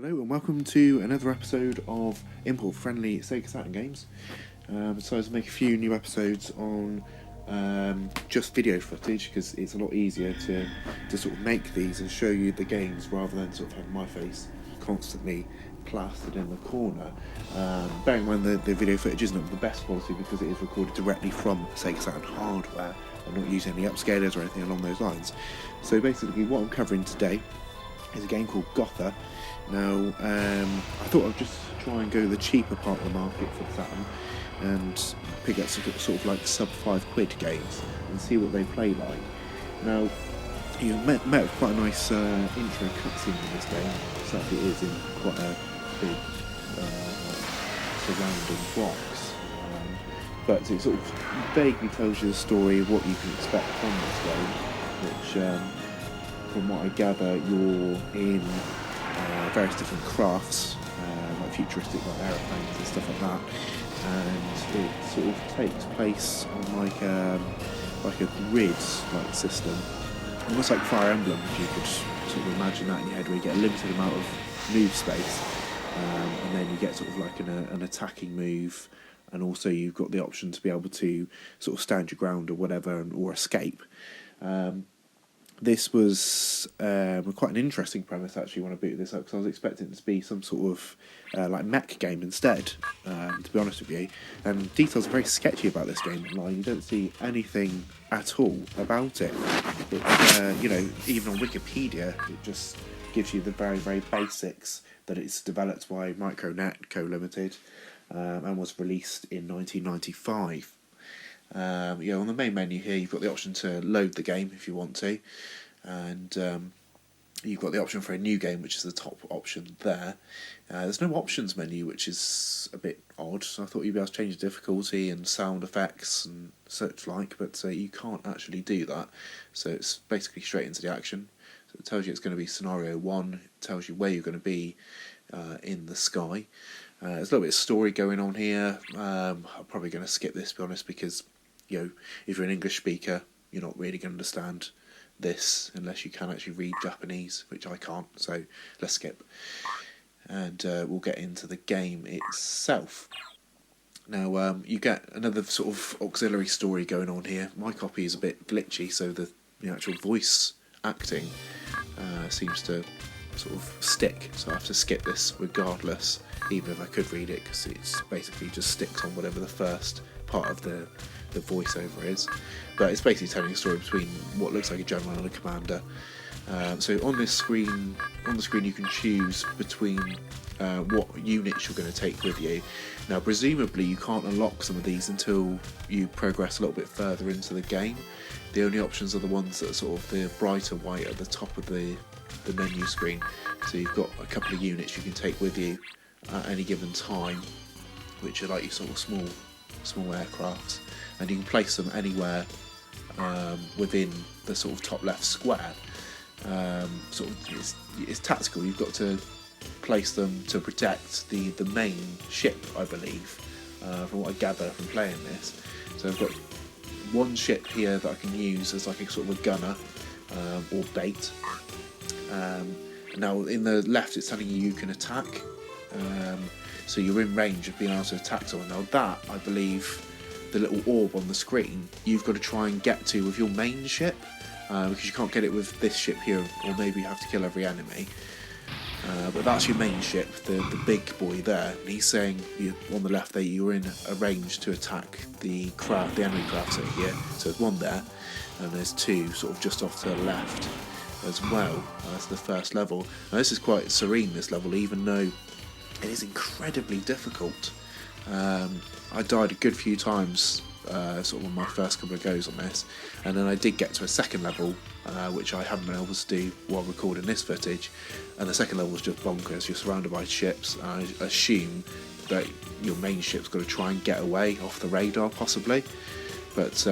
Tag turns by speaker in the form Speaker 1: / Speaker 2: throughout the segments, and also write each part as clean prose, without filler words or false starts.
Speaker 1: Hello and welcome to another episode of import-friendly Sega Saturn games. So to make a few new episodes on just video footage, because it's a lot easier to sort of make these and show you the games rather than sort of having my face constantly plastered in the corner. Bearing in mind the video footage isn't of the best quality because it is recorded directly from Sega Saturn hardware. I'm not using any upscalers or anything along those lines. So basically what I'm covering today is a game called Gotha. Now, I thought I'd just try and go the cheaper part of the market for the Saturn and pick up some sort of like sub £5 games and see what they play like. Now, you met with quite a nice intro cutscene in this game. Sadly, it is in quite a big surrounding box, but it sort of vaguely tells you the story of what you can expect from this game, which, from what I gather, you're in various different crafts, like futuristic, like aeroplanes and stuff like that, and it sort of takes place on like a grid like system, almost like Fire Emblem, if you could sort of imagine that in your head, where you get a limited amount of move space, and then you get sort of like an attacking move, and also you've got the option to be able to sort of stand your ground or whatever, or escape. This was quite an interesting premise actually when I booted this up, because I was expecting it to be some sort of like mech game instead, to be honest with you. And details are very sketchy about this game online. You don't see anything at all about it. You know, even on Wikipedia, it just gives you the very, very basics, that it's developed by Micronet Co Limited and was released in 1995. On the main menu here, you've got the option to load the game if you want to, and you've got the option for a new game, which is the top option there. There's no options menu, which is a bit odd, so I thought you'd be able to change the difficulty and sound effects and such like, but you can't actually do that, so it's basically straight into the action. So it tells you it's going to be scenario 1, it tells you where you're going to be in the sky. There's a little bit of story going on here. I'm probably going to skip this, to be honest, because if you're an English speaker, you're not really going to understand this unless you can actually read Japanese, which I can't, so let's skip. And we'll get into the game itself. Now, you get another sort of auxiliary story going on here. My copy is a bit glitchy, so the actual voice acting seems to sort of stick, so I have to skip this regardless, even if I could read it, because it's basically just sticks on whatever the first part of the voiceover is. But it's basically telling a story between what looks like a general and a commander. So on the screen you can choose between what units you're going to take with you. Now presumably you can't unlock some of these until you progress a little bit further into the game. The only options are the ones that are sort of the brighter white at the top of the menu screen. So you've got a couple of units you can take with you at any given time, which are like your sort of small aircrafts, and you can place them anywhere within the sort of top left square. It's tactical. You've got to place them to protect the main ship, I believe, from what I gather from playing this. So I've got one ship here that I can use as like a sort of a gunner or bait. Now in the left it's telling you can attack, so you're in range of being able to attack someone. Now that, I believe, the little orb on the screen, you've got to try and get to with your main ship, because you can't get it with this ship here, or maybe you have to kill every enemy. But that's your main ship, the big boy there, and he's saying on the left there you're in a range to attack the enemy crafts over here. So there's one there, and there's two sort of just off to the left as well. That's the first level. Now this is quite serene, this level, even though it is incredibly difficult. I died a good few times sort of on my first couple of goes on this, and then I did get to a second level, which I haven't been able to do while recording this footage, and the second level is just bonkers. You're surrounded by ships, and I assume that your main ship's got to try and get away off the radar possibly, but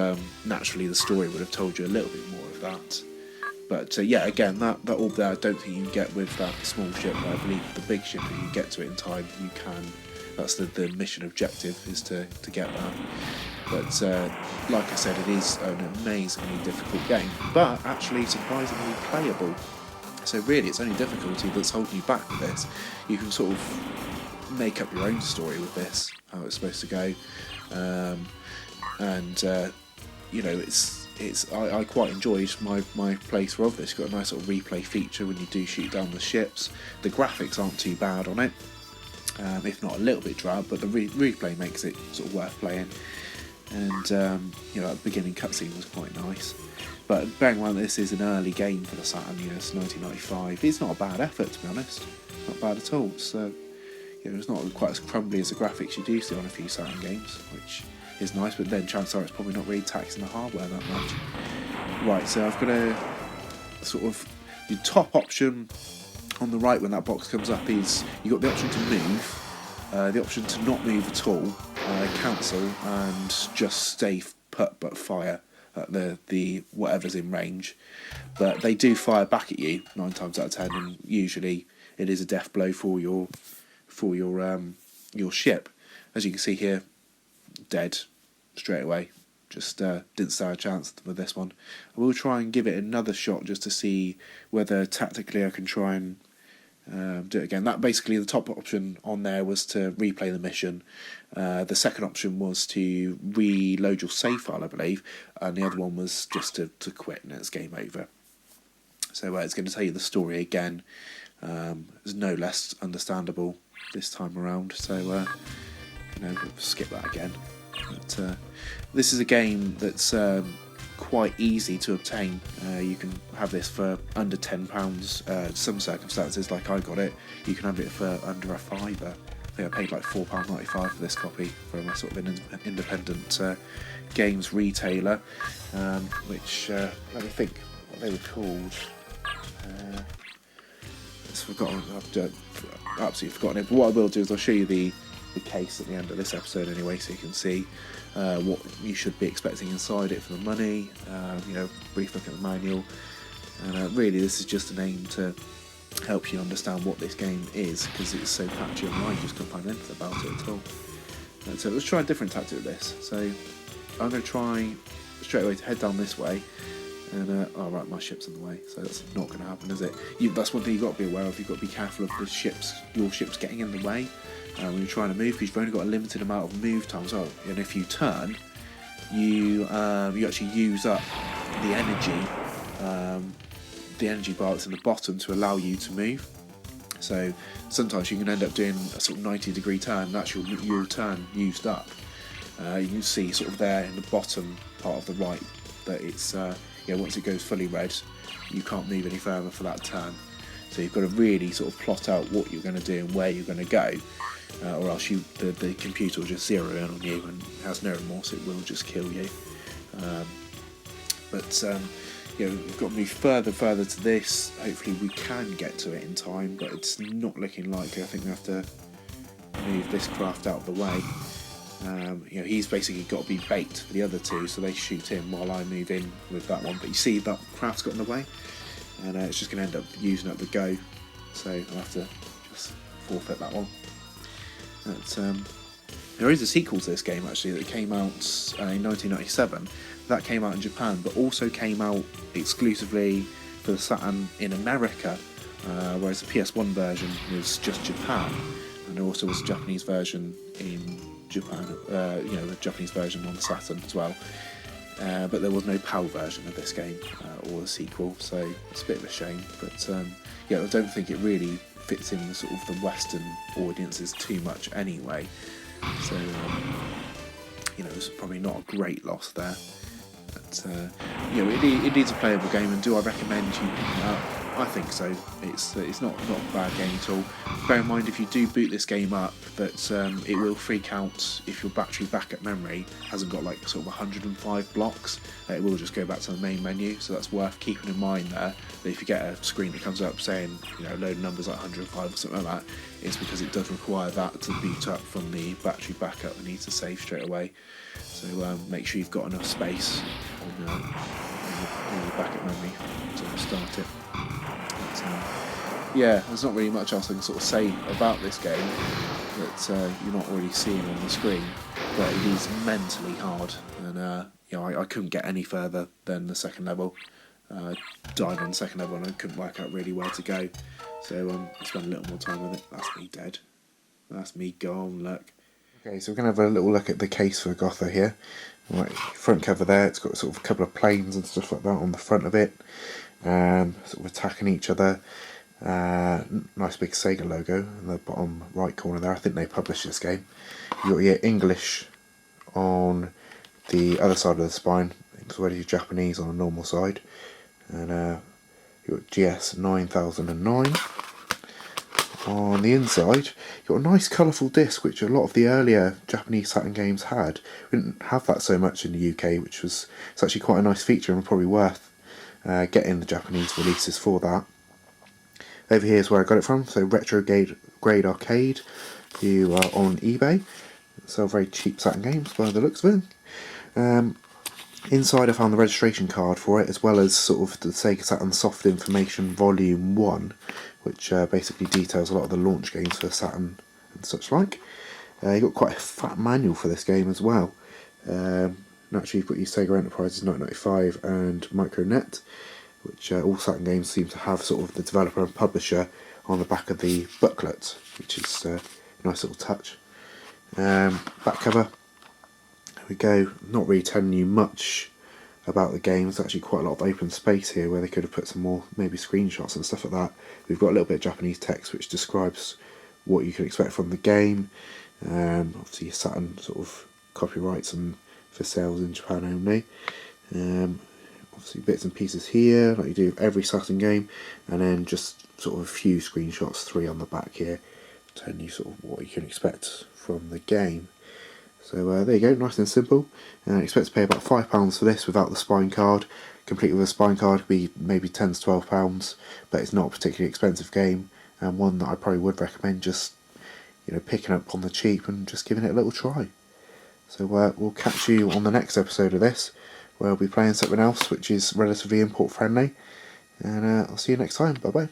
Speaker 1: naturally the story would have told you a little bit more of that. But again, that orb there I don't think you can get with that small ship, but I believe the big ship, if you get to it in time, you can. That's the mission objective, is to get that. But like I said, it is an amazingly difficult game, but actually surprisingly playable. So really, it's only difficulty that's holding you back with this. You can sort of make up your own story with this, how it's supposed to go, and you know, I quite enjoyed my playthrough of this. It's got a nice sort of replay feature when you do shoot down the ships. The graphics aren't too bad on it, if not a little bit drab, but the replay makes it sort of worth playing. And you know, that beginning cutscene was quite nice. But bearing in mind that this is an early game for the Saturn, you know, it's 1995. It's not a bad effort, to be honest. Not bad at all. So, you know, it's not quite as crumbly as the graphics you do see on a few Saturn games, which is nice. But then chances are it's probably not really taxing the hardware that much. Right, so I've got a sort of the top option on the right when that box comes up is you've got the option to move, the option to not move at all, cancel, and just stay put but fire at the whatever's in range. But they do fire back at you 9 times out of 10, and usually it is a death blow for your ship. As you can see here, dead straight away. Just didn't stand a chance with this one. I will try and give it another shot just to see whether tactically I can try and do it again. That basically, the top option on there was to replay the mission. The second option was to reload your save file, I believe, and the other one was just to quit and it's game over. So it's going to tell you the story again. It's no less understandable this time around. So you know, we'll skip that again. But this is a game that's quite easy to obtain. You can have this for under £10. Some circumstances, like I got it, you can have it for under a fiver. I think I paid like £4.95 for this copy from a sort of an independent games retailer, which let me think what they were called. I've forgotten. I've absolutely forgotten it. But what I will do is I'll show you the case at the end of this episode anyway, so you can see what you should be expecting inside it for the money. You know, brief look at the manual, and really this is just an aim to help you understand what this game is, because it's so patchy online, you just can't find anything about it at all. And so let's try a different tactic with this. So I'm going to try straight away to head down this way, and oh right, my ship's in the way, so that's not going to happen, is it? That's one thing you've got to be aware of. You've got to be careful of your ship's getting in the way when you're trying to move, because you've only got a limited amount of move time as well. And if you turn, you actually use up the energy bar that's in the bottom to allow you to move. So sometimes you can end up doing a sort of 90-degree turn, and that's your turn used up. You can see sort of there in the bottom part of the right that it's once it goes fully red, you can't move any further for that turn. So you've got to really sort of plot out what you're going to do and where you're going to go, or else the computer will just zero in on you and has no remorse. It will just kill you. We've got to move further to this. Hopefully we can get to it in time, but it's not looking likely. I think we have to move this craft out of the way. He's basically got to be bait for the other two, so they shoot him while I move in with that one. But you see that craft's got in the way, and it's just going to end up using up the go. So I'll have to just forfeit that one. But, there is a sequel to this game actually that came out in 1997. That came out in Japan, but also came out exclusively for the Saturn in America, whereas the PS1 version was just Japan, and there also was a Japanese version in Japan, a Japanese version on the Saturn as well. But there was no PAL version of this game or the sequel, so it's a bit of a shame. But I don't think it really fits in the sort of the Western audiences too much anyway. So it's probably not a great loss there. But it needs a playable game, and do I recommend you picking it up? I think so. It's not a bad game at all. Bear in mind, if you do boot this game up, that it will freak out if your battery backup memory hasn't got like sort of 105 blocks. It will just go back to the main menu, so that's worth keeping in mind there. That if you get a screen that comes up saying a load of numbers like 105 or something like that, it's because it does require that to boot up from the battery backup and needs to save straight away. So make sure you've got enough space on your backup memory to start it. There's not really much else I can sort of say about this game that you're not already seeing on the screen, but it is mentally hard, and I couldn't get any further than the second level. Died on the second level and I couldn't work out really where to go. So I spent a little more time with it. That's me dead. That's me gone, look. Okay, so we're going to have a little look at the case for Gotha here. Right, front cover there, it's got sort of a couple of planes and stuff like that on the front of it. Sort of attacking each other. Nice big Sega logo in the bottom right corner there. I think they published this game. You've got your English on the other side of the spine, as well as your Japanese on the normal side. And you've got GS 9009. On the inside, you've got a nice colourful disc, which a lot of the earlier Japanese Saturn games had. We didn't have that so much in the UK, which was it's actually quite a nice feature and probably worth getting the Japanese releases for that. Over here is where I got it from, so Retro Grade Arcade, who are on eBay. Sell very cheap Saturn games by the looks of it. Inside I found the registration card for it, as well as sort of the Sega Saturn Soft Information Volume 1, which basically details a lot of the launch games for Saturn and such like. You've got quite a fat manual for this game as well. Naturally you've got your Sega Enterprises 1995 and Micronet, which all Saturn games seem to have sort of the developer and publisher on the back of the booklet, which is a nice little touch. Back cover, there we go. Not really telling you much about the game. There's actually quite a lot of open space here where they could have put some more maybe screenshots and stuff like that. We've got a little bit of Japanese text which describes what you can expect from the game. Obviously Saturn sort of copyrights and for sales in Japan only. Obviously bits and pieces here like you do with every Saturn game, and then just sort of a few screenshots, 3 on the back here, telling you sort of what you can expect from the game. So there you go, nice and simple. Expect to pay about £5 for this without the spine card. Complete with a spine card would be maybe £10 to £12, but it's not a particularly expensive game, and one that I probably would recommend just picking up on the cheap and just giving it a little try. So we'll catch you on the next episode of this, where I'll be playing something else which is relatively import friendly, and I'll see you next time. Bye bye.